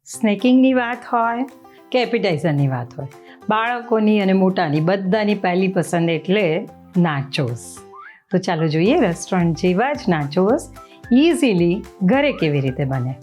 સ્નેકિંગની વાત હોય કે એપિટાઇઝરની વાત હોય, બાળકોની અને મોટાની બધાની પહેલી પસંદ એટલે નાચોસ. તો ચાલો જોઈએ રેસ્ટોરન્ટ જેવા જ નાચોસ ઇઝીલી ઘરે કેવી રીતે બને.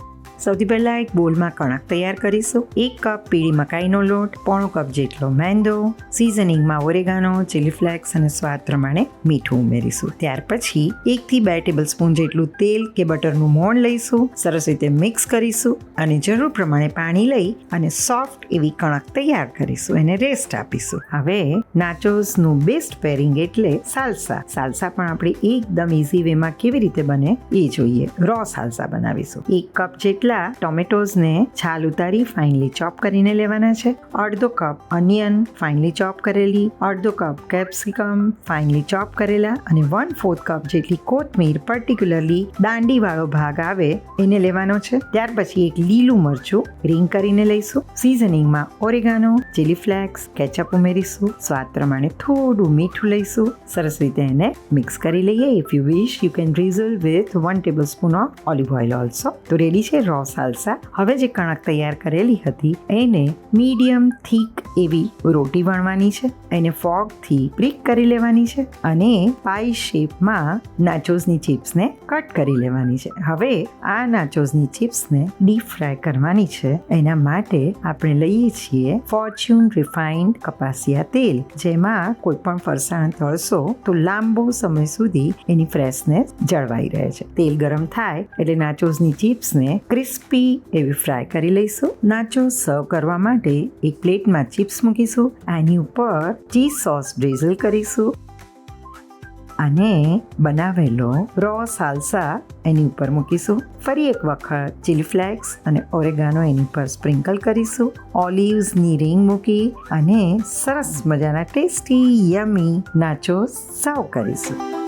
સૌથી પહેલાં એક બોલમાં કણક તૈયાર કરીશું. 1 કપ પીળી મકાઈનો લોટ, 1/4 કપ જેટલો મેંદો, સિઝનિંગમાં ઓરેગાનો, ચીલી ફ્લેક્સ અને સ્વાદ પ્રમાણે મીઠું ઉમેરીશું. ત્યાર પછી 1 થી 2 ટેબલસ્પૂન જેટલું તેલ કે બટરનું મોણ લઈશું, સરસ રીતે મિક્સ કરીશું અને જરૂર પ્રમાણે પાણી લઈ અને સોફ્ટ એવી કણક તૈયાર કરીશું. એને રેસ્ટ આપીશું. હવે નાચોસનું બેસ્ટ પેરિંગ એટલે સાલ્સા. સાલ્સા પણ આપણે એકદમ ઇઝી વેમાં કેવી રીતે બને એ જોઈએ. રો સાલ્સા બનાવીશું. 1 કપ જેટલા ટોમેટોઝને છાલ ઉતારી ફાઇનલી ચોપ કરીને લેવાના છે. 1/2 કપ ઓનિયન ફાઇનલી ચોપ કરેલી, 1/2 કપ કેપ્સિકમ ફાઇનલી ચોપ કરેલા અને 1/4 કપ જેટલી કોથમીર પર્ટિક્યુલરલી દાંડીવાળો ભાગ આવે એને લેવાનો છે. ત્યાર પછી એક લીલું મરચું રિંગ કરીને લઈશું. સિઝનિંગમાં ઓરેગાનો, ચીલી ફ્લેક્સ, કેચઅપ ઉમેરીશું. સ્વાદ પ્રમાણે થોડું મીઠું લઈશું. સરસ રીતે એને મિક્સ કરી લઈએ. If you wish you can drizzle with 1 tablespoon of olive oil also. તો રેડી છે રો સાલ્સા. હવે જે કણક તૈયાર કરેલી હતી એને મીડિયમ થીક એવી રોટી વણવાની છે. એને ફોર્કથી બ્રેક કરી લેવાની છે અને પાઈ શેપમાં નાચોસની ચિપ્સને કટ કરી લેવાની છે. હવે આ નાચોસની ચિપ્સને ડીપ ફ્રાય કરવાની છે. એના માટે આપણે લઈએ છીએ ફોર્ચ્યુન રિફાઇન્ડ કપાસિયા તેલ, જેમાં કોઈ પણ ફરસાણ તળશો તો લાંબો સમય સુધી એની ફ્રેશનેસ જળવાઈ રહે છે. તેલ ગરમ થાય એટલે નાચોસની ચિપ્સને ક્રિસ્પી એવી ફ્રાય કરી લઈશું. નાચોસ સર્વ કરવા માટે એક પ્લેટમાં ચિપ્સ મૂકીશું. આની ઉપર ચીઝ સોસ ડ્રીઝલ કરીશું અને બનાવેલો રો સાલ્સા એની ઉપર મૂકીશું. ફરી એક વખત ચીલી ફ્લેક્સ અને ઓરેગાનો એની પર સ્પ્રિંકલ કરીશું. ઓલિવ્સની રિંગ મૂકી અને સરસ મજાના ટેસ્ટી યમી નાચોસ સર્વ કરીશું.